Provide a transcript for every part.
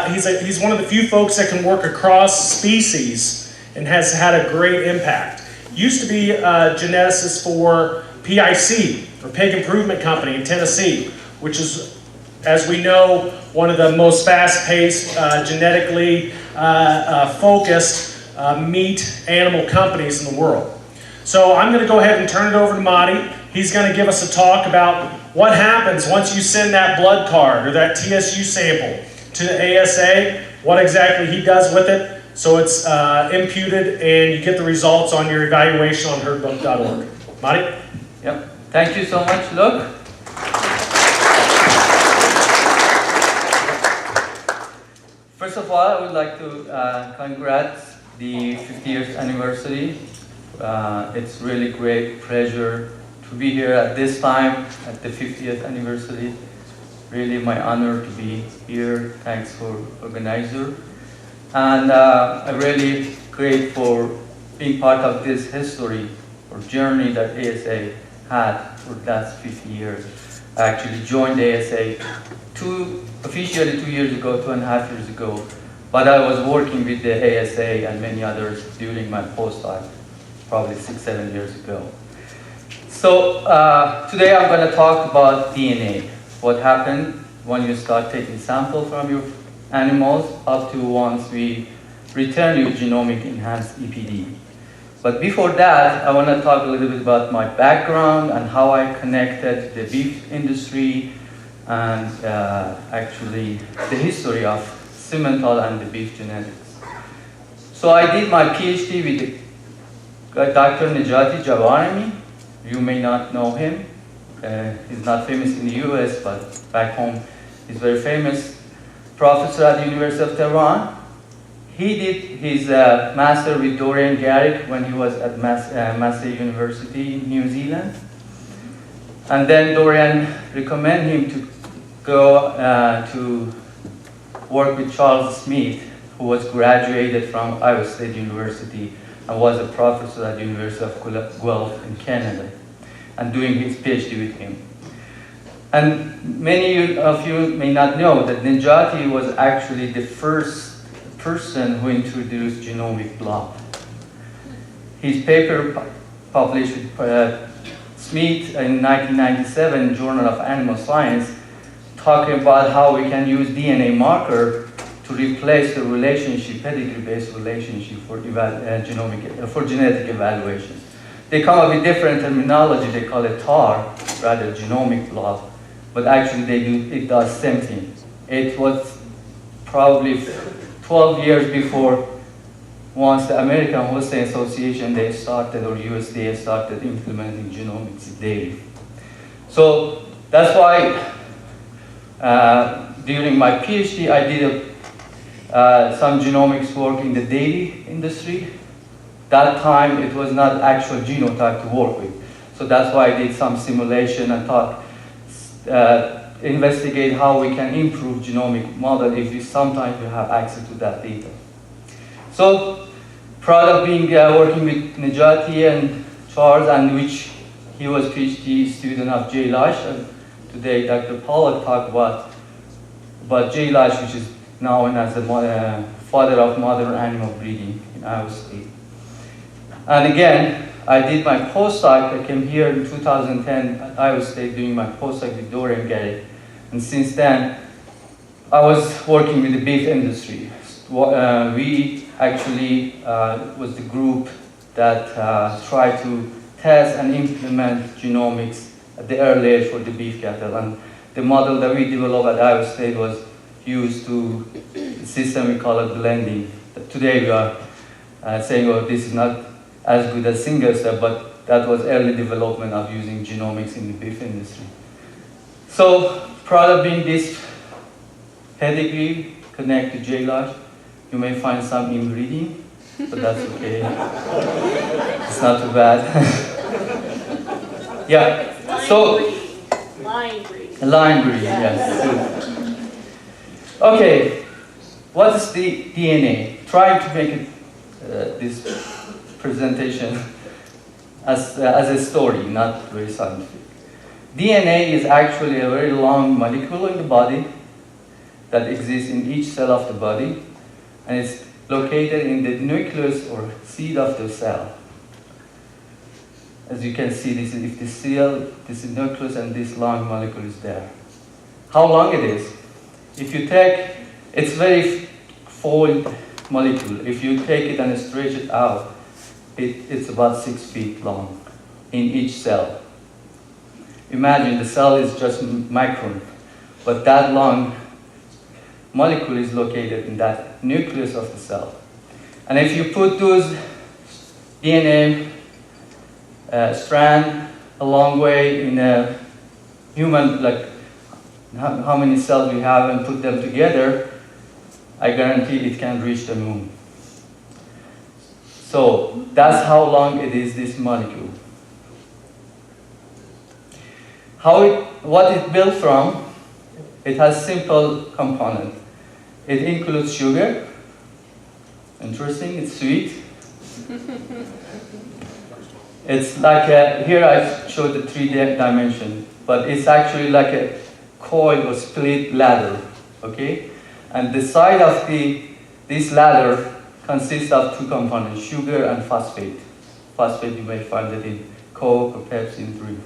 he's one of the few folks that can work across species and has had a great impact. Used to be a geneticist for PIC, or Pig Improvement Company in Tennessee, which is, as we know, one of the most fast-paced, genetically focused meat animal companies in the world. So I'm going to go ahead and turn it over to Mahdi. He's going to give us a talk about what happens once you send that blood card or that TSU sample to the ASA, what exactly he does with it, so it's imputed and you get the results on your evaluation on herdbook.org. Mahdi? Yep. Thank you so much, Luke. First of all, I would like to congratulate the 50th anniversary. It's really great pleasure to be here at this time, at the 50th anniversary. Really my honor to be here. Thanks for organizer. And I'm really grateful for being part of this history or journey that ASA had for the last 50 years. I actually joined ASA officially 2 years ago, 2.5 years ago. But I was working with the ASA and many others during my postdoc, probably 6-7 years ago. So today I'm going to talk about DNA. What happened when you start taking samples from your animals up to once we return you genomic enhanced EPD. But before that, I want to talk a little bit about my background and how I connected the beef industry and actually the history of Simmental and the beef genetics. So I did my PhD with Dr. Nejati Jabarami. You may not know him. He's not famous in the US, but back home he's very famous. Professor at the University of Tehran. He did his master with Dorian Garrick when he was at Massey University in New Zealand. And then Dorian recommended him to go to work with Charles Smith, who was graduated from Iowa State University and was a professor at the University of Guelph in Canada, and doing his PhD with him. And many of you may not know that Nejati was actually the first person who introduced genomic blood. His paper published with Smith in 1997 Journal of Animal Science, talking about how we can use DNA marker to replace the relationship, pedigree-based relationship for genetic evaluations. They come up with different terminology. They call it TAR, rather genomic blood, but actually it does same thing. It was probably 12 years before once the American Simmental Association they started, or USDA started implementing genomics daily. So that's why during my PhD I did some genomics work in the dairy industry. That time it was not actual genotype to work with. So that's why I did some simulation and thought, investigate how we can improve genomic model if we sometimes we have access to that data. So proud of being working with Nejati and Charles, and which he was PhD student of Jay Lash, and today Dr. Pollack talked about Jay Lash, which is now known as the father of modern animal breeding in Iowa State. And again, I did my postdoc. I came here in 2010 at Iowa State doing my postdoc with Dorian Garrick. And since then, I was working with the beef industry. We actually was the group that tried to test and implement genomics at the early age for the beef cattle. And the model that we developed at Iowa State was used to the system we call it blending. Today we are saying, oh, this is not as good as single cell, but that was early development of using genomics in the beef industry. So proud of being this pedigree connect to J-Lodge. You may find some inbreeding, but that's okay. It's not too bad. Yeah. Line breeding. Line breeding, yes. Okay. What is the DNA? Trying to make it this presentation as a story, not very scientific. DNA is actually a very long molecule in the body that exists in each cell of the body, and it's located in the nucleus or seed of the cell. As you can see, this is if the cell, this is nucleus, and this long molecule is there. How long it is? If you take, it's very fold molecule. If you take it and stretch it out, it's about 6 feet long in each cell. Imagine the cell is just micron, but that long molecule is located in that nucleus of the cell. And if you put those DNA strand a long way in a human, like how many cells we have, and put them together, I guarantee it can reach the moon. So that's how long it is, this molecule. What it built from, it has simple component. It includes sugar. Interesting, it's sweet. It's like here I showed the 3D dimension, but it's actually like a coil or split ladder, okay? And the side of this ladder consists of 2 components, sugar and phosphate. Phosphate, you may find it in Coke or Pepsi and drink,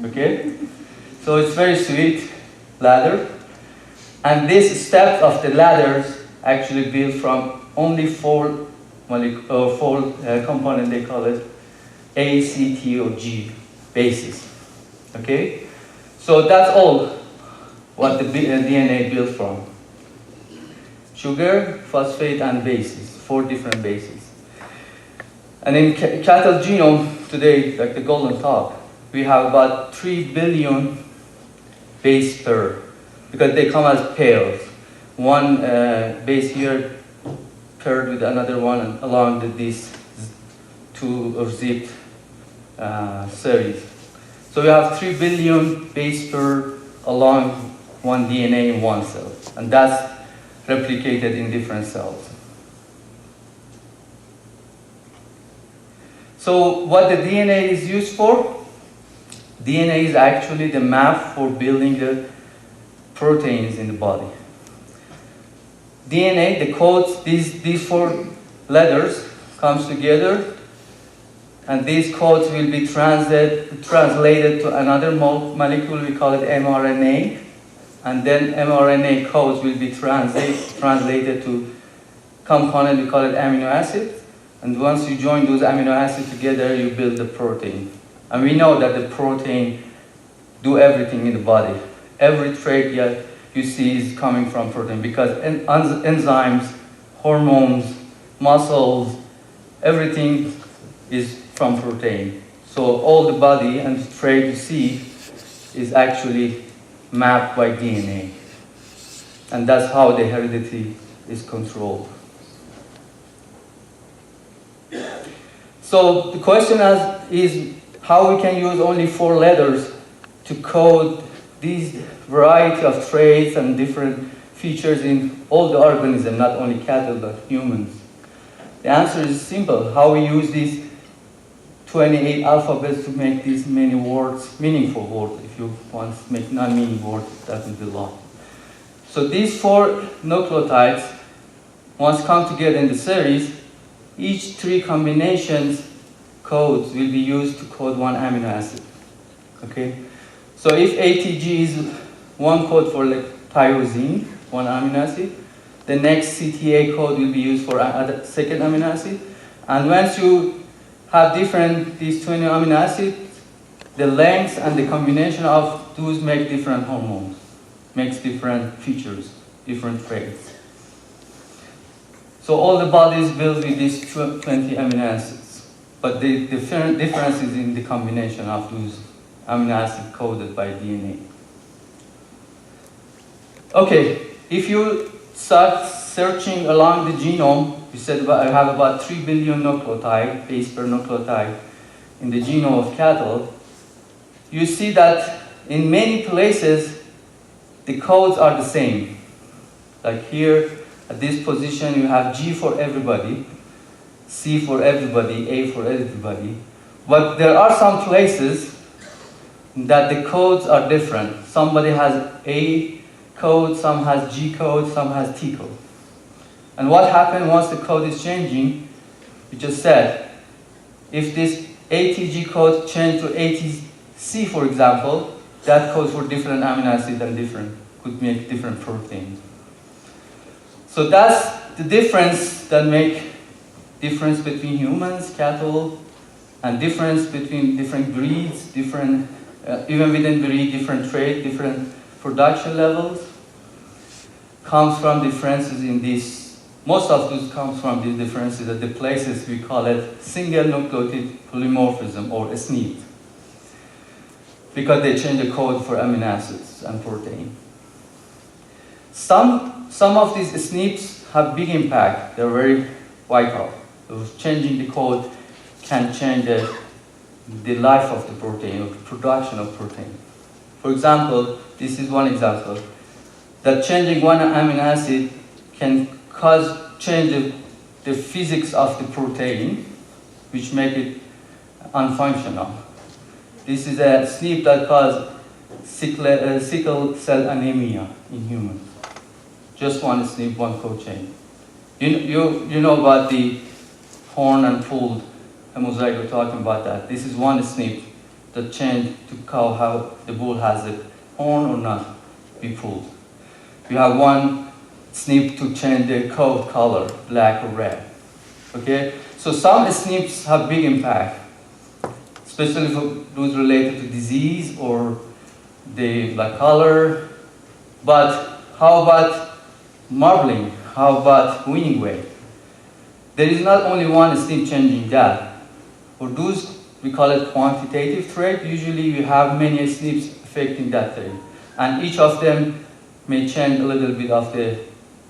okay? So it's very sweet ladder. And this step of the ladders actually built from only 4 components, they call it A, C, T, or G bases, okay? So that's all what the DNA built from. Sugar, phosphate, and bases, 4 different bases. And in cattle genome today, like the golden top, we have about 3 billion base pair, because they come as pairs. One base here paired with another one and along these 2 or zipped series. So we have 3 billion base pair along one DNA in one cell, and that's replicated in different cells. So what the DNA is used for? DNA is actually the map for building the proteins in the body. DNA, the codes, these 4 letters comes together, and these codes will be translated to another molecule, we call it mRNA, and then mRNA codes will be translated to component, we call it amino acid, and once you join those amino acids together, you build the protein. And we know that the protein do everything in the body. Every trait you see is coming from protein, because enzymes, hormones, muscles, everything is from protein. So all the body and the trait you see is actually mapped by DNA. And that's how the heredity is controlled. So the question is how we can use only 4 letters to code these variety of traits and different features in all the organisms, not only cattle but humans. The answer is simple. How we use these 28 alphabets to make these many words, meaningful words. If you want to make non-meaning words, that will be a lot. So these 4 nucleotides, once come together in the series, each 3 combinations codes will be used to code one amino acid. Okay? So if ATG is one code for like tyrosine, one amino acid, the next CTA code will be used for a second amino acid. And once you have these 20 amino acids, the lengths and the combination of those make different hormones, makes different features, different traits. So all the body is built with these 20 amino acids. But the difference is in the combination of those amino acids coded by DNA. Okay, if you start searching along the genome, we said I have about 3 billion nucleotide, base pair nucleotide, in the genome of cattle. You see that in many places, the codes are the same. Like here, at this position, you have G for everybody, C for everybody, A for everybody. But there are some places that the codes are different. Somebody has A code, some has G code, some has T code. And what happened once the code is changing, we just said, if this ATG code changed to ATC, for example, that code for different amino acid and could make different proteins. So that's the difference that make difference between humans, cattle, and difference between different breeds, different, even within breed, different trait, different production levels, comes from differences in these. Most of those comes from these differences at the places we call it single nucleotide polymorphism, or SNP, because they change the code for amino acids and protein. Some of these SNPs have big impact. They're very vital. So changing the code can change the life of the protein, or the production of protein. For example, this is one example, that changing one amino acid can change the physics of the protein, which make it unfunctional. This is a SNP that causes sickle cell anemia in humans. Just one SNP, one code change. You know about the horn and pooled mosaic, we're talking about that. This is one SNP that changed to how the bull has the horn or not be pulled. We have one SNP to change the coat color, black or red. Okay? So some SNPs have big impact, especially for those related to disease or the black color. But how about marbling? How about winning weight? There is not only one SNP changing that. For those, we call it quantitative trait. Usually we have many SNPs affecting that trait. And each of them may change a little bit of the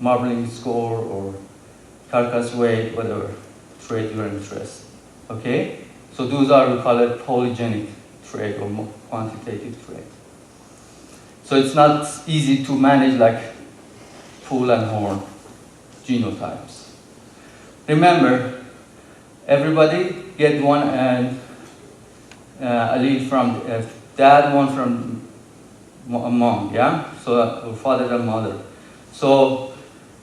marbling score or carcass weight, whatever trait you're interested. Okay? So those are, we call it polygenic trait or quantitative trait. So it's not easy to manage like pool and horn genotypes. Remember, everybody get one allele from dad, one from mom, yeah? So father and mother. So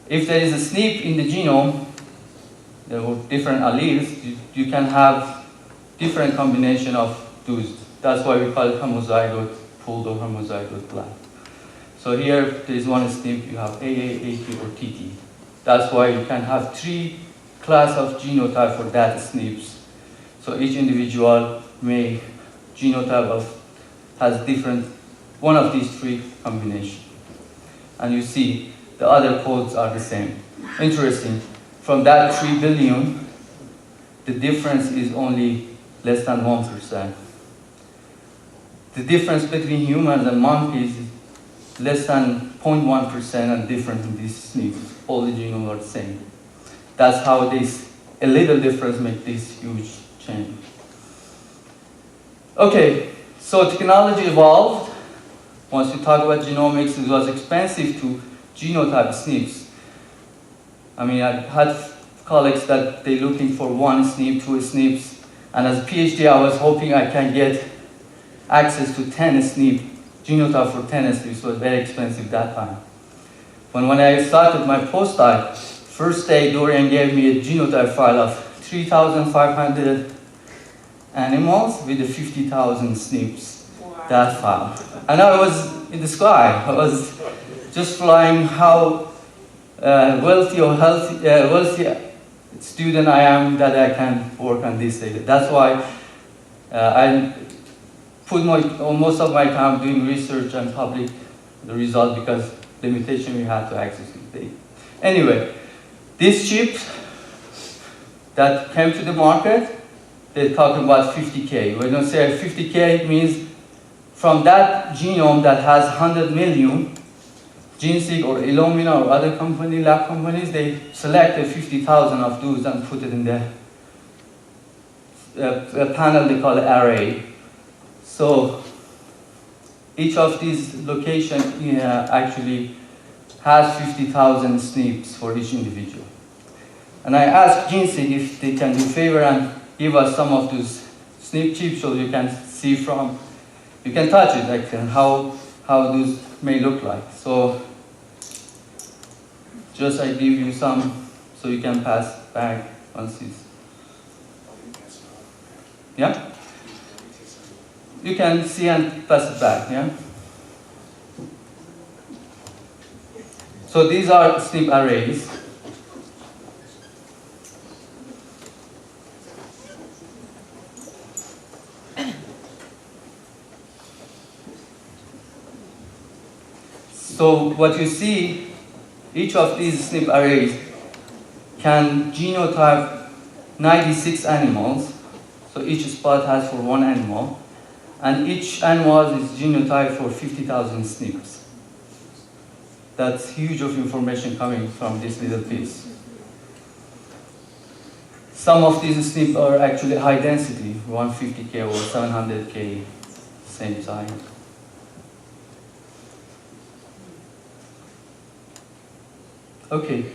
if there is a SNP in the genome, there are different alleles, you can have different combination of those. That's why we call it homozygote pooled or homozygote black. So here there is one SNP, you have AA, AT, or TT. That's why you can have 3 class of genotype for that SNPs. So each individual may genotype has different, one of these 3 combinations. And you see the other codes are the same. Interesting, from that 3 billion, the difference is only less than 1%. The difference between humans and monkeys is less than 0.1% and different in these SNPs. All the genomes are the same. That's how a little difference makes this huge change. Okay, so technology evolved. Once we talk about genomics, it was expensive to genotype SNPs. I mean, I had colleagues that they're looking for 1 SNP, 2 SNPs, and as a Ph.D. I was hoping I can get access to 10 SNP, genotype for 10 SNPs, so it was very expensive that time. But when I started my postdoc, first day Dorian gave me a genotype file of 3,500 animals with the 50,000 SNPs, wow. That file. And I was in the sky. I was just flying how wealthy or wealthy student I am that I can work on this data. That's why I put most of my time doing research and public the result because limitation we had to access the data. Anyway, this chip that came to the market, they're talking about 50K. When I say 50K, it means from that genome that has 100 million, GeneSeq or Illumina or other lab companies, they selected 50,000 of those and put it in the panel they call array. So each of these locations actually has 50,000 SNPs for each individual. And I asked GeneSeq if they can do a favor and give us some of those SNP chips so you can see you can touch it, like how those may look like. So Just I give you some so you can pass back once it's, yeah? You can see and pass it back, yeah? So these are SNP arrays. So what you see, each of these SNP arrays can genotype 96 animals. So each spot has for one animal. And each animal is genotyped for 50,000 SNPs. That's huge of information coming from this little piece. Some of these SNPs are actually high density, 150K or 700K, same size. Okay,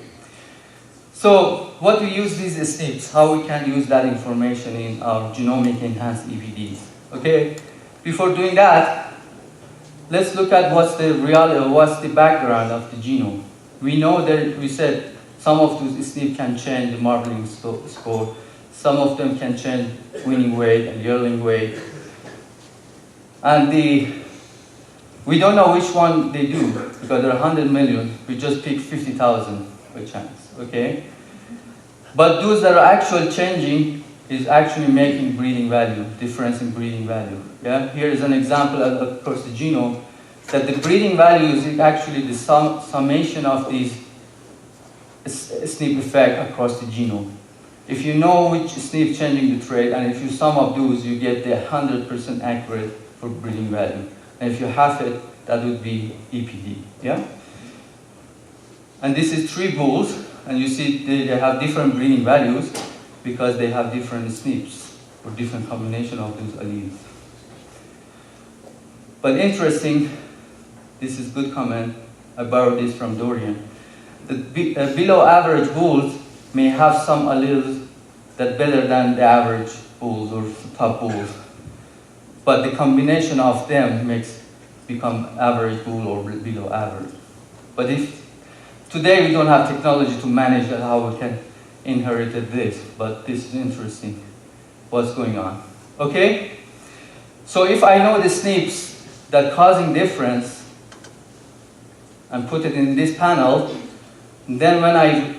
so what we use these SNPs, how we can use that information in our genomic enhanced EPDs. Okay, before doing that, let's look at what's the background of the genome. We know that we said some of those SNPs can change the marbling score, some of them can change winning weight and yearling weight, and we don't know which one they do, because there are 100 million, we just pick 50,000 by chance, okay? But those that are actually changing is actually making breeding value, difference in breeding value, yeah? Here is an example across the genome, that the breeding value is actually the summation of these SNP effect across the genome. If you know which SNP changing the trait, and if you sum up those, you get the 100% accurate for breeding value. And if you have it, that would be EPD, yeah? And this is 3 bulls, and you see they have different breeding values because they have different SNPs or different combination of those alleles. But interesting, this is good comment, I borrowed this from Dorian. The below average bulls may have some alleles that better than the average bulls or top bulls. But the combination of them become average bull or below average. But if today we don't have technology to manage that, how we can inherit this, but this is interesting, what's going on. Okay? So if I know the SNPs that causing difference and put it in this panel, then when I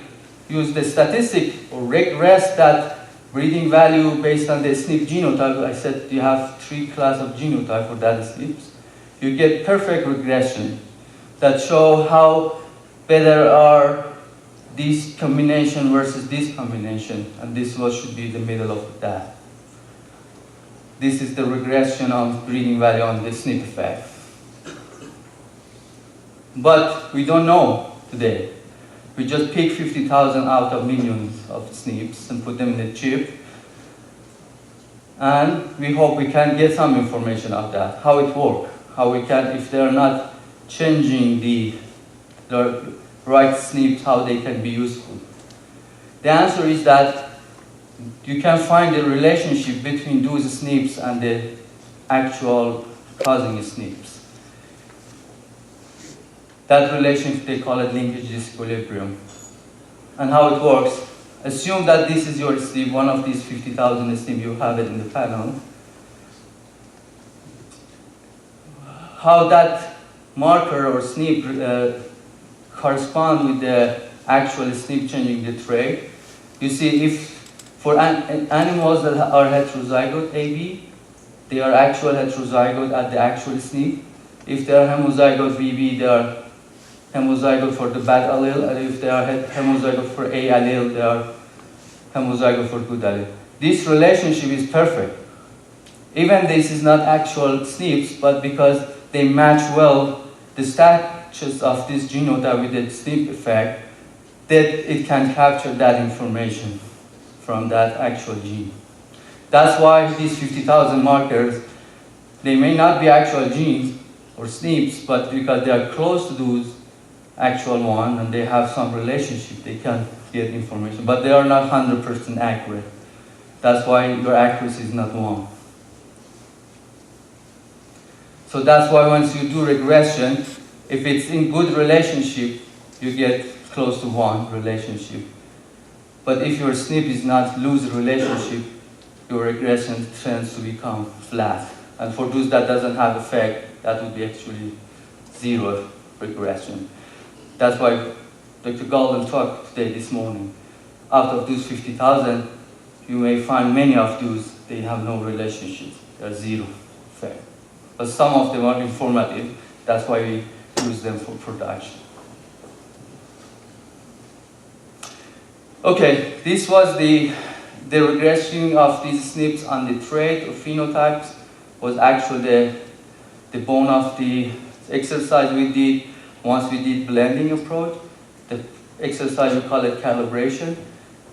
use the statistic or regress that breeding value based on the SNP genotype, I said you have 3 classes of genotype for that SNPs. You get perfect regression that show how better are this combination versus this combination, and this what should be the middle of that. This is the regression of breeding value on the SNP effect. But we don't know today. We just pick 50,000 out of millions of SNPs and put them in a chip. And we hope we can get some information of that, how it works, how we can, if they're not changing the right SNPs, how they can be useful. The answer is that you can find the relationship between those SNPs and the actual causing SNPs. That relationship, they call it linkage disequilibrium. And how it works, assume that this is your SNP, one of these 50,000 SNP, you have it in the panel. How that marker or SNP correspond with the actual SNP changing the trait. You see, if for animals that are heterozygote AB, they are actual heterozygote at the actual SNP. If they are homozygote VB, they are homozygote for the bad allele, and if they are homozygote for A allele, they are homozygote for good allele. This relationship is perfect. Even this is not actual SNPs, but because they match well the status of this genotype with the SNP effect, that it can capture that information from that actual gene. That's why these 50,000 markers, they may not be actual genes or SNPs, but because they are close to those actual one and they have some relationship, they can get information, but they are not 100% accurate. That's why your accuracy is not 1. So that's why once you do regression, if it's in good relationship, you get close to 1 relationship. But if your SNP is not lose relationship, your regression tends to become flat. And for those that doesn't have effect, that would be actually 0 regression. That's why Dr. Golden talked today, this morning. Out of those 50,000, you may find many of those, they have no relationship. They're 0 effect. But some of them are informative. That's why we use them for production. Okay, this was the regression of these SNPs on the trait or phenotypes was actually the bone of the exercise we did once we did blending approach. The exercise we call it calibration.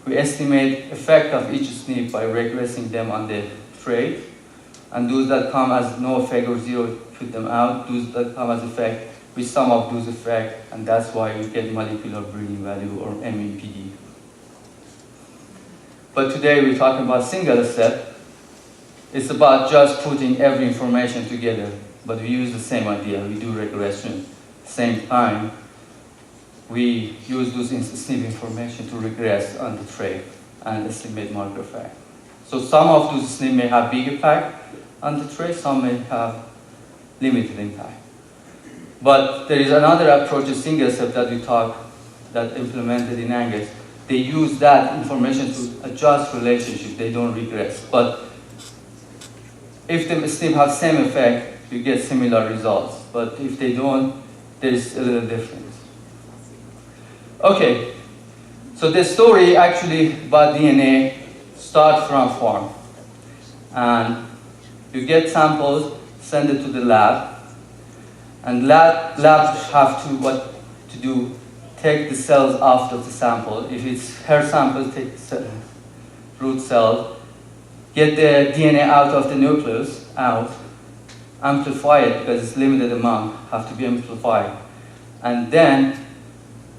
We estimate effect of each SNP by regressing them on the trait. And those that come as no effect or 0, put them out. Those that come as effect, we sum up those effects, and that's why we get molecular breeding value or MEPD. But today we're talking about single step. It's about just putting every information together, but we use the same idea. We do regression. Same time, we use those SNP information to regress on the trait and estimate marker effect. So some of those SNP may have big impact on the trait, some may have limited impact. But there is another approach, a single step that we talk, that implemented in Angus. They use that information to adjust relationship, they don't regress. But if the SNP have same effect, you get similar results. But if they don't, there's a little difference. Okay, so the story actually about DNA starts from farm. And you get samples, send it to the lab, and labs have to do, take the cells out of the sample. If it's hair sample, take the root cells, get the DNA out of the nucleus, amplify it because it's limited amount, have to be amplified, and then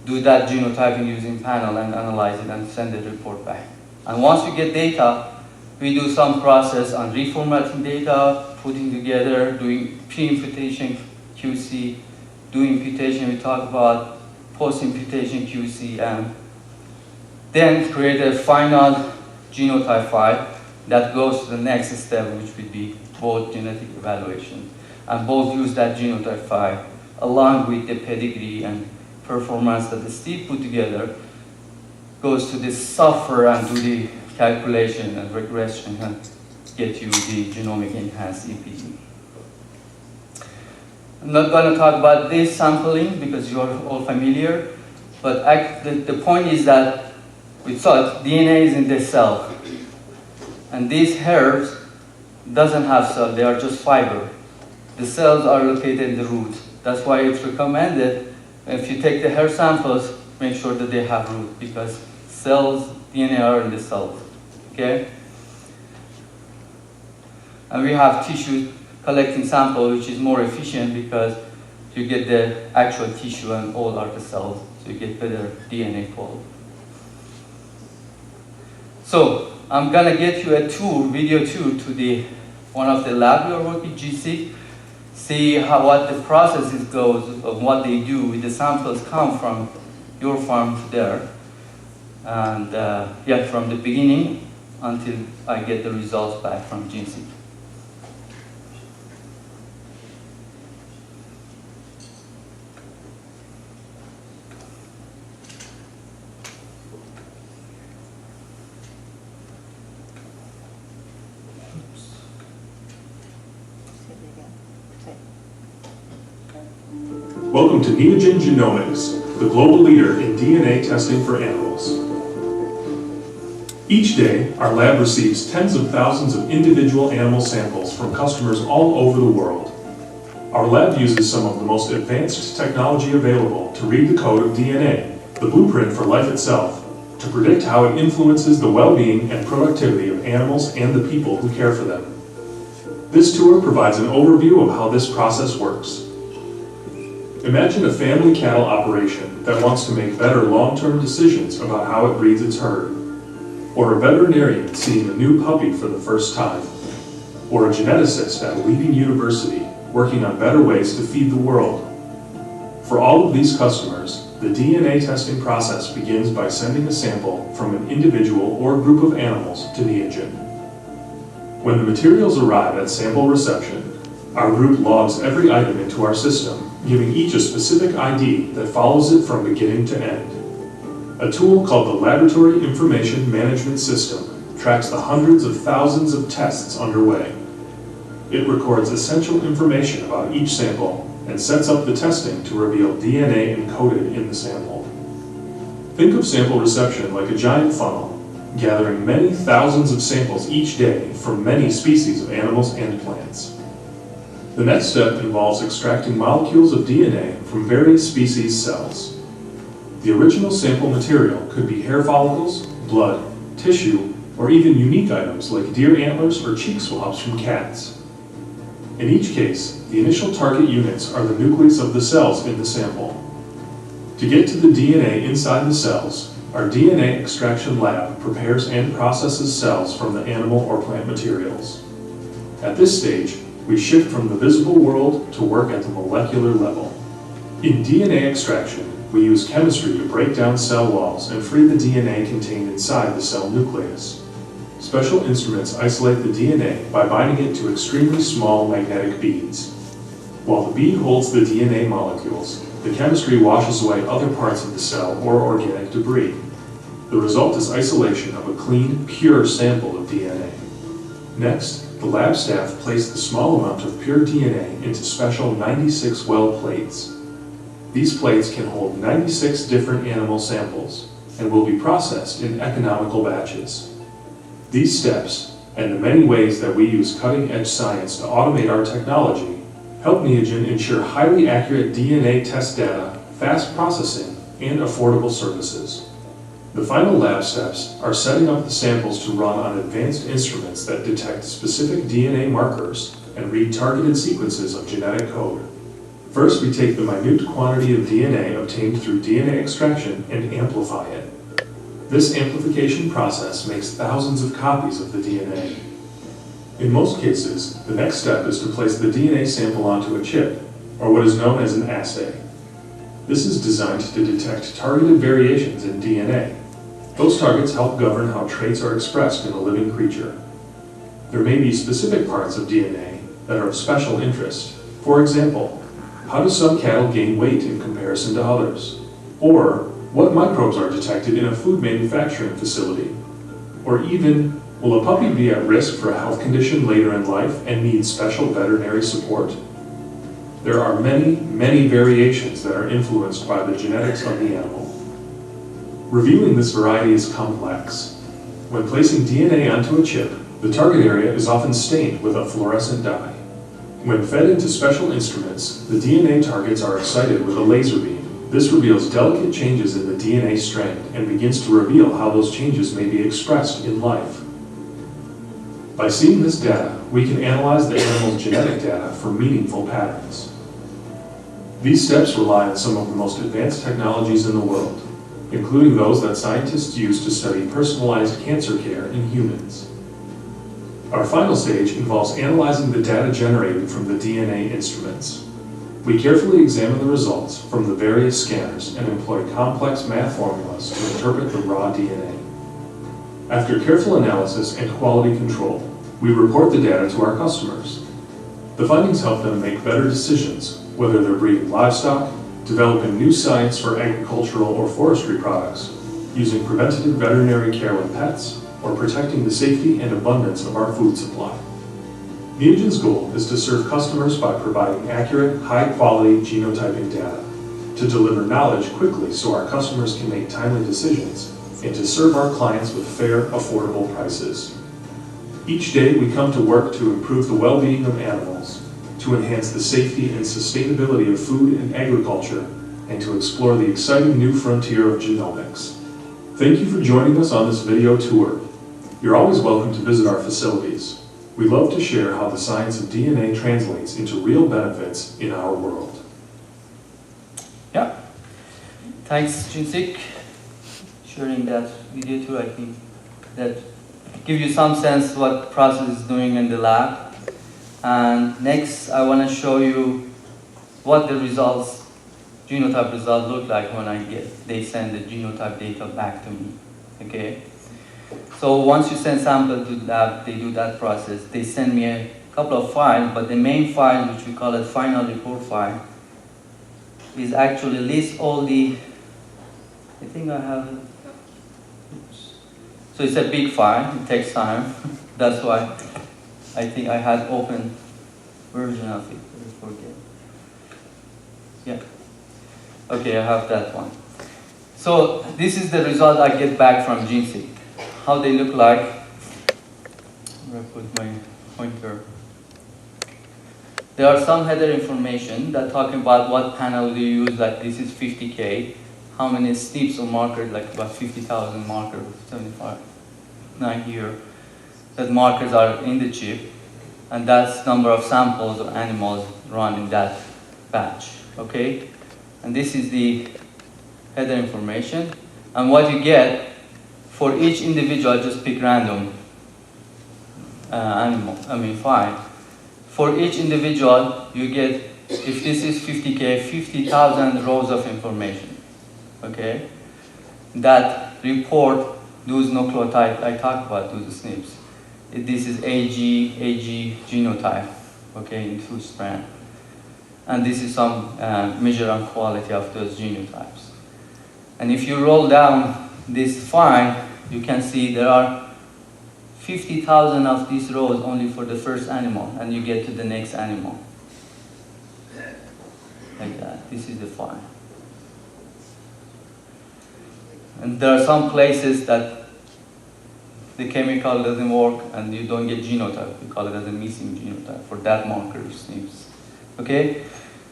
do that genotyping using panel and analyze it and send the report back. And once we get data, we do some process on reformatting data, putting together, doing pre-imputation QC, doing imputation, we talk about post-imputation QC, and then create a final genotype file that goes to the next step, which would be both genetic evaluation. And both use that genotype file along with the pedigree and performance that the Steve put together, goes to this software and do the calculation and regression and get you the genomic enhanced EPD. I'm not going to talk about this sampling because you are all familiar, but the point is that we thought DNA is in the cell, and these hairs doesn't have cells, they are just fiber. The cells are located in the root. That's why it's recommended if you take the hair samples, make sure that they have root, because cells, DNA are in the cells, okay? And we have tissue collecting sample, which is more efficient because you get the actual tissue and all are the cells, so you get better DNA quality. So I'm gonna get you a tour, video tour to one of the lab we are working, GC, see what the processes goes of what they do with the samples come from your farm to there. And yeah, from the beginning until I get the results back from GC. Welcome to Neogen Genomics, the global leader in DNA testing for animals. Each day, our lab receives tens of thousands of individual animal samples from customers all over the world. Our lab uses some of the most advanced technology available to read the code of DNA, the blueprint for life itself, to predict how it influences the well-being and productivity of animals and the people who care for them. This tour provides an overview of how this process works. Imagine a family cattle operation that wants to make better long-term decisions about how it breeds its herd. Or a veterinarian seeing a new puppy for the first time. Or a geneticist at a leading university working on better ways to feed the world. For all of these customers, the DNA testing process begins by sending a sample from an individual or group of animals to Neogen. When the materials arrive at sample reception, our group logs every item into our system, giving each a specific ID that follows it from beginning to end. A tool called the Laboratory Information Management System tracks the hundreds of thousands of tests underway. It records essential information about each sample and sets up the testing to reveal DNA encoded in the sample. Think of sample reception like a giant funnel, gathering many thousands of samples each day from many species of animals and plants. The next step involves extracting molecules of DNA from various species cells. The original sample material could be hair follicles, blood, tissue, or even unique items like deer antlers or cheek swabs from cats. In each case, the initial target units are the nucleus of the cells in the sample. To get to the DNA inside the cells, our DNA extraction lab prepares and processes cells from the animal or plant materials. At this stage, we shift from the visible world to work at the molecular level. In DNA extraction, we use chemistry to break down cell walls and free the DNA contained inside the cell nucleus. Special instruments isolate the DNA by binding it to extremely small magnetic beads. While the bead holds the DNA molecules, the chemistry washes away other parts of the cell or organic debris. The result is isolation of a clean, pure sample of DNA. Next, the lab staff place the small amount of pure DNA into special 96 well plates. These plates can hold 96 different animal samples and will be processed in economical batches. These steps, and the many ways that we use cutting-edge science to automate our technology, help Neogen ensure highly accurate DNA test data, fast processing, and affordable services. The final lab steps are setting up the samples to run on advanced instruments that detect specific DNA markers and read targeted sequences of genetic code. First, we take the minute quantity of DNA obtained through DNA extraction and amplify it. This amplification process makes thousands of copies of the DNA. In most cases, the next step is to place the DNA sample onto a chip, or what is known as an assay. This is designed to detect targeted variations in DNA. Those targets help govern how traits are expressed in a living creature. There may be specific parts of DNA that are of special interest. For example, how do some cattle gain weight in comparison to others? Or, what microbes are detected in a food manufacturing facility? Or even, will a puppy be at risk for a health condition later in life and need special veterinary support? There are many, many variations that are influenced by the genetics of the animal. Revealing this variety is complex. When placing DNA onto a chip, the target area is often stained with a fluorescent dye. When fed into special instruments, the DNA targets are excited with a laser beam. This reveals delicate changes in the DNA strand and begins to reveal how those changes may be expressed in life. By seeing this data, we can analyze the animal's genetic data for meaningful patterns. These steps rely on some of the most advanced technologies in the world, including those that scientists use to study personalized cancer care in humans. Our final stage involves analyzing the data generated from the DNA instruments. We carefully examine the results from the various scanners and employ complex math formulas to interpret the raw DNA. After careful analysis and quality control, we report the data to our customers. The findings help them make better decisions, whether they're breeding livestock, developing new science for agricultural or forestry products, using preventative veterinary care with pets, or protecting the safety and abundance of our food supply. Neogen's goal is to serve customers by providing accurate, high-quality genotyping data, to deliver knowledge quickly so our customers can make timely decisions, and to serve our clients with fair, affordable prices. Each day we come to work to improve the well-being of animals, to enhance the safety and sustainability of food and agriculture, and to explore the exciting new frontier of genomics. Thank you for joining us on this video tour. You're always welcome to visit our facilities. We love to share how the science of DNA translates into real benefits in our world. Yeah. Thanks, Jinsik, sharing that video too. I think that give you some sense what the process is doing in the lab. And next, I want to show you what the results genotype results look like when they send the genotype data back to me, okay? So once you send sample to lab, they do that process. They send me a couple of files, but the main file, which we call it final report file, is actually lists all the, I think I have, oops. So it's a big file, it takes time. That's why I think I had open version of it. I forget. Yeah. Okay, I have that one. So this is the result I get back from GeneSeq. How they look like. I'm going to put my pointer. There are some header information that talking about what panel do you use, like this is 50K, how many SNPs or markers, like about 50,000 markers, 75, 9 here, that markers are in the chip, and that's number of samples or animals run in that batch, okay? And this is the header information, and what you get for each individual, just pick random file. For each individual, you get, if this is 50K, 50,000 rows of information, okay? That report, those nucleotides I talked about, those SNPs. This is AG genotype, okay, in 2 strand. And this is some measure on quality of those genotypes. And if you roll down this file, you can see there are 50,000 of these rows only for the first animal, and you get to the next animal. Like that. This is the file. And there are some places that the chemical doesn't work and you don't get genotype. We call it as a missing genotype for that marker SNPs. Okay?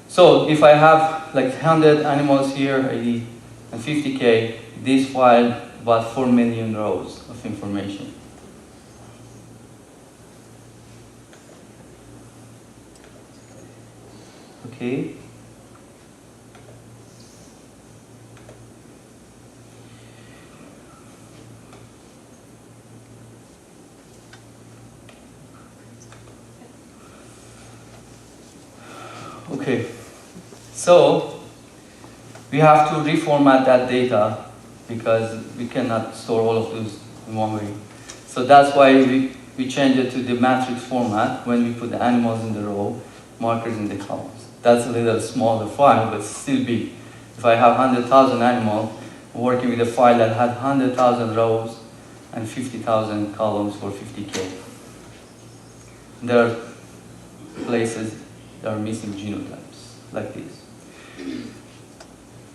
So if I have like 100 animals here, 80 and 50K, this file about 4 million rows of information. Okay. Okay. So we have to reformat that data because we cannot store all of those in one way. So that's why we change it to the matrix format when we put the animals in the row, markers in the columns. That's a little smaller file, but still big. If I have 100,000 animals, working with a file that had 100,000 rows and 50,000 columns for 50K. There are places that are missing genotypes, like this.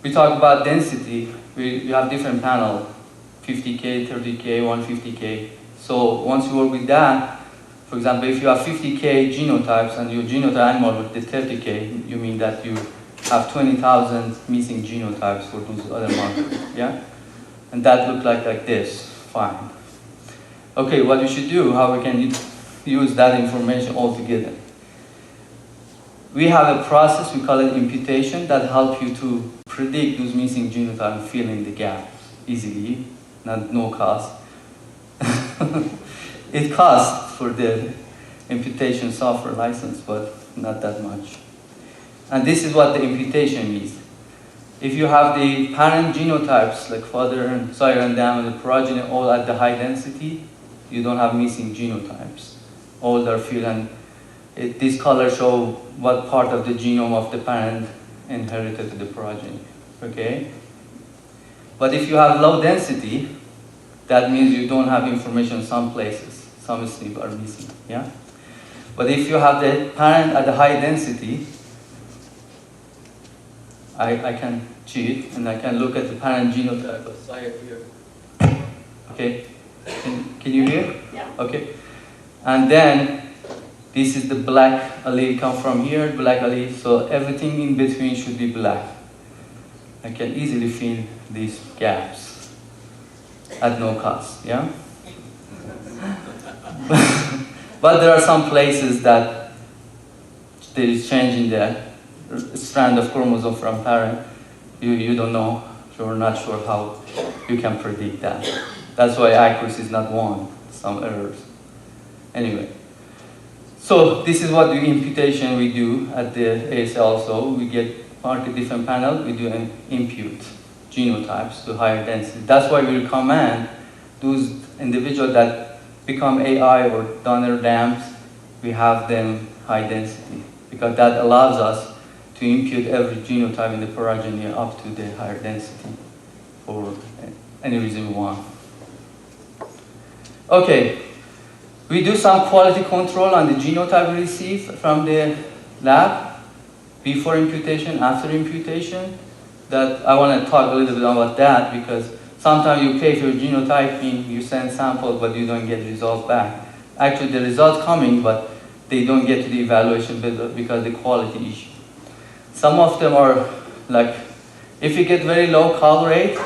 We talk about density. We have different panels, 50K, 30K, 150K. So once you work with that, for example, if you have 50K genotypes and your genotype animal with the 30K, you mean that you have 20,000 missing genotypes for those other markers, yeah? And that looks like this, fine. Okay, what we should do, how we can use that information all together. We have a process, we call it imputation, that helps you to predict those missing genotypes and fill in the gaps easily, no cost. It costs for the imputation software license, but not that much. And this is what the imputation means. If you have the parent genotypes, like father and sire and dam and the progeny all at the high density, you don't have missing genotypes. All are filled, and these colors show what part of the genome of the parent inherited to the progeny, okay? But if you have low density, that means you don't have information in some places. Some SNPs are missing, yeah? But if you have the parent at the high density, I can cheat and I can look at the parent genotype of sire here. Okay, can you hear? Yeah. Okay, and then this is the black allele come from here, black allele, so everything in between should be black. I can easily fill these gaps at no cost, yeah? But there are some places that there is change in the strand of chromosome from parent. You don't know, you're not sure how you can predict that. That's why accuracy is not one, some errors. Anyway, so this is what the imputation we do at the ASL also. We get mark a different panel, we do an impute genotypes to higher density. That's why we recommend those individuals that become AI or donor dams, we have them high density, because that allows us to impute every genotype in the progeny up to the higher density for any reason we want. Okay, we do some quality control on the genotype we receive from the lab before imputation, after imputation. That I want to talk a little bit about that, because sometimes you pay for genotyping, you send samples, but you don't get results back. Actually, the results coming, but they don't get to the evaluation because of the quality issue. Some of them are like, if you get very low call rate,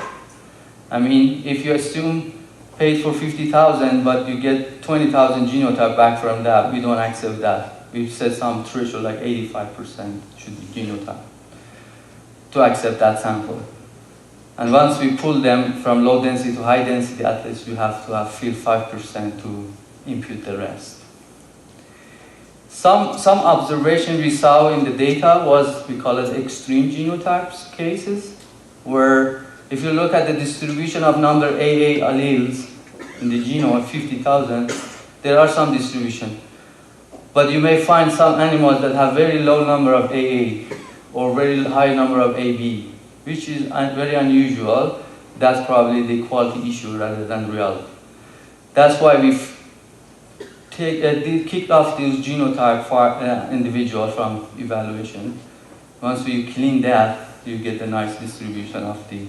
I mean, if you assume paid for 50,000, but you get 20,000 genotype back from that, we don't accept that. We've set some threshold like 85% should be genotype to accept that sample. And once we pull them from low density to high density, at least we have to have fill 5% to impute the rest. Some observation we saw in the data was, we call it extreme genotypes cases, where if you look at the distribution of number AA alleles in the genome of 50,000, there are some distribution. But you may find some animals that have very low number of AA or very high number of AB, which is very unusual. That's probably the quality issue rather than reality. That's why we've kicked off these genotype for individual from evaluation. Once we clean that, you get a nice distribution of the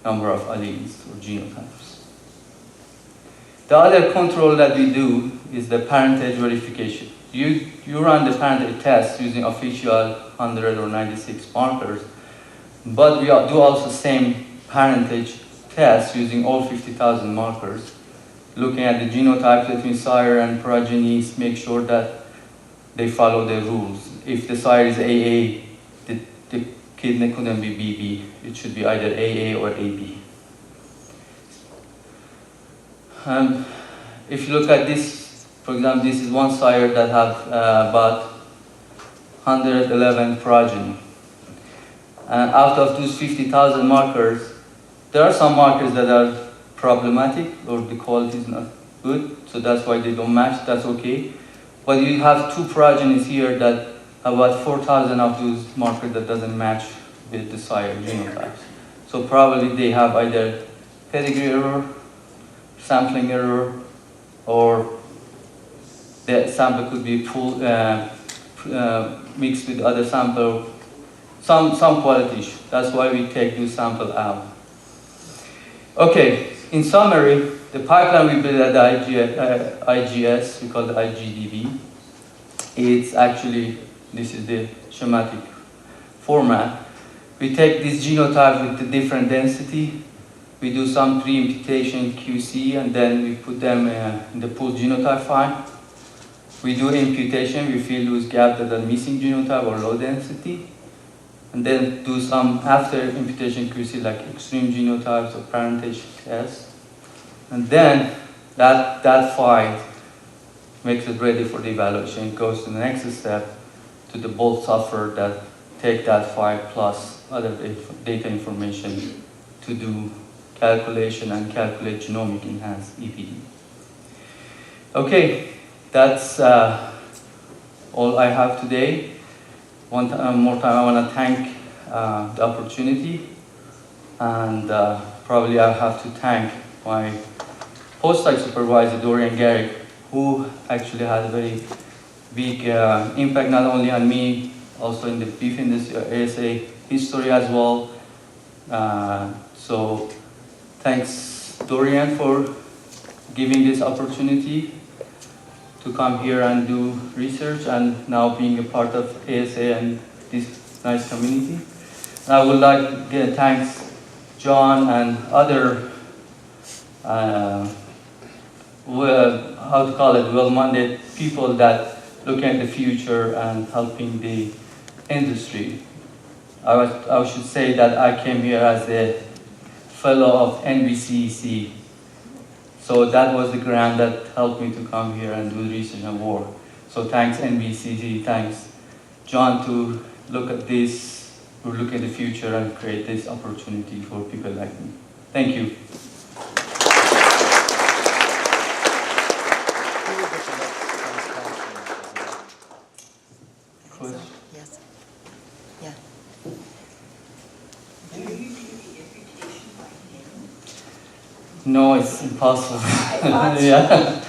number of alleles or genotypes. The other control that we do is the parentage verification. You run the parentage test using official 100 or 96 markers, but we do also same parentage test using all 50,000 markers, looking at the genotypes between sire and progenies, make sure that they follow the rules. If the sire is AA, the kidney couldn't be BB. It should be either AA or AB. If you look at this, for example, this is one sire that have about 111 progeny. And out of those 50,000 markers, there are some markers that are problematic or the quality is not good, so that's why they don't match, that's okay. But you have two progenies here that have about 4,000 of those markers that doesn't match with the sire genotypes. So probably they have either pedigree error, sampling error, or the sample could be mixed with other sample, some quality issue. That's why we take this sample out. Okay, in summary, the pipeline we built at the IGS, we call it IGDB. It's actually, this is the schematic format. We take this genotype with the different density. We do some pre-imputation QC, and then we put them in the pool genotype file. We do imputation, we fill those gaps that are missing genotype or low density. And then do some after imputation QC like extreme genotypes or parentage tests. And then that file makes it ready for the evaluation. It goes to the next step, to the bulk software that take that file plus other data information to do calculation and calculate genomic enhanced EPD. Okay, that's all I have today. One more time, I want to thank the opportunity, and probably I have to thank my postdoc supervisor, Dorian Garrick, who actually had a very big impact not only on me, also in the beef industry, ASA history as well. So thanks, Dorian, for giving this opportunity to come here and do research and now being a part of ASA and this nice community. And I would like to give thanks John and other well-minded people that look at the future and helping the industry. I should say that I came here as a fellow of NBCEC. So that was the grant that helped me to come here and do research and work. So thanks NBCEC, thanks John to look at this we'll look at the future and create this opportunity for people like me. Thank you. Question? Yes. Yeah. No, it's impossible. Yeah.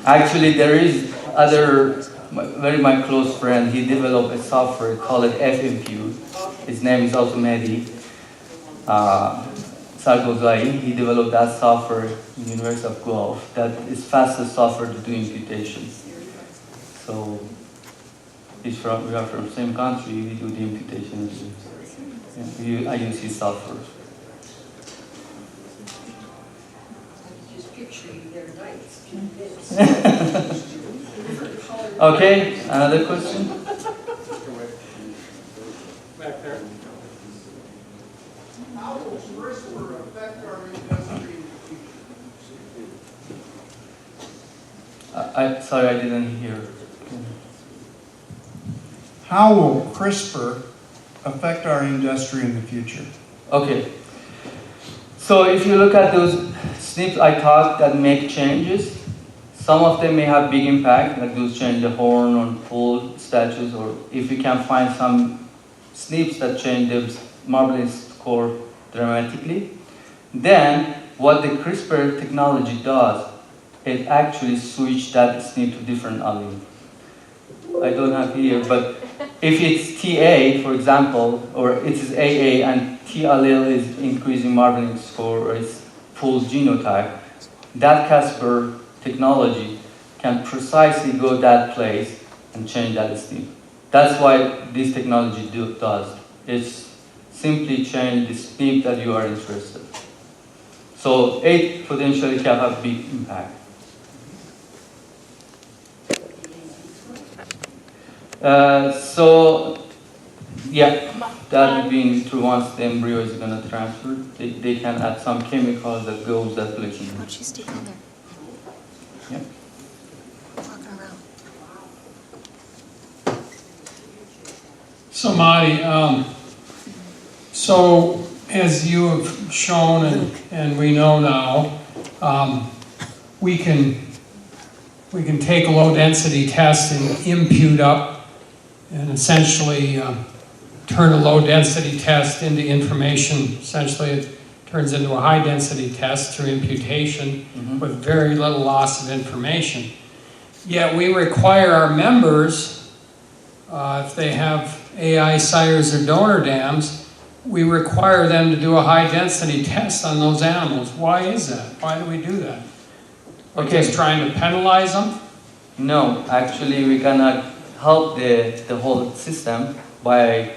Actually, there is my close friend. He developed a software called FMPU. His name is also Mahdi Saatchi. He developed that software in the University of Guelph. That is fastest software to do imputation. So we are from the same country. We do the imputation. Yeah, I use his software. Okay, another question? Back there. How will CRISPR affect our industry in the future? Sorry, I didn't hear. How will CRISPR affect our industry in the future? Okay. So if you look at those SNPs I talked that make changes, some of them may have big impact, like those change the horn or full status, or if we can find some SNPs that change the marbling score dramatically, then what the CRISPR technology does, it actually switches that SNP to different allele. I don't have here, but if it's TA, for example, or it is AA and T allele is increasing marbling score or it's full genotype, that CRISPR technology can precisely go that place and change that SNP. That's what this technology does. It's simply change the SNP that you are interested in. So it potentially can have big impact. That would be true once the embryo is going to transfer. They can add some chemical that goes that direction. Why don't you stay down there? Yeah. Walking around. So Mahdi, so as you have shown and we know now, we can take a low density test and impute up and essentially turn a low density test into information. Essentially it turns into a high density test through imputation with very little loss of information. Yet we require our members, if they have AI sires or donor dams, we require them to do a high density test on those animals. Why is that? Why do we do that? We're just trying to penalize them? No, actually we're gonna help the whole system by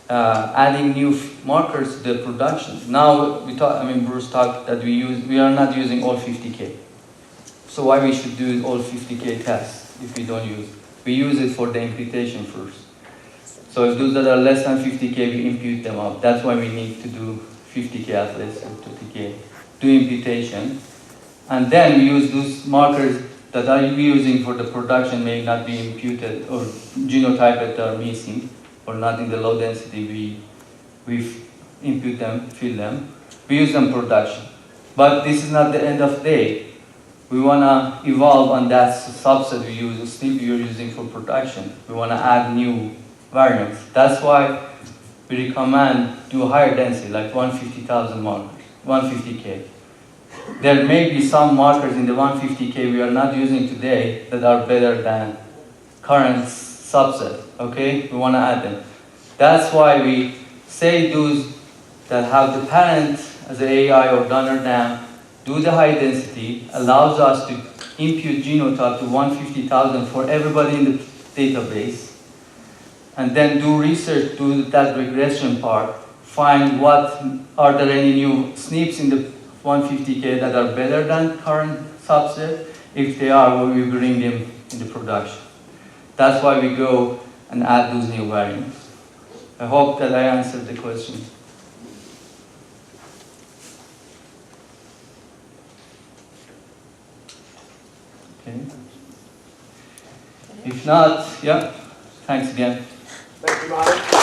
adding new markers to the production. Now Bruce talked that we are not using all 50K. So why we should do all 50K tests if we don't use it? We use it for the imputation first. So if those that are less than 50K, we impute them up. That's why we need to do 50K at least and 50K. Do imputation. And then we use those markers that are we using for the production may not be imputed or genotype that are missing or not in the low density. We impute them, fill them. We use them production. But this is not the end of the day. We want to evolve on that subset we use, the SNP you're using for production. We want to add new variants. That's why we recommend do higher density, like 150,000 markers, 150K. There may be some markers in the 150K we are not using today that are better than current subset, okay? We want to add them. That's why we say those that have the parent as an AI or donor dam, do the high density, allows us to impute genotype to 150,000 for everybody in the database, and then do research, do that regression part, find are there any new SNPs in the 150K that are better than current subset. If they are, we bring them into production. That's why we go and add those new variants. I hope that I answered the question. Okay. If not, yeah, thanks again. Thank you, Mahdi.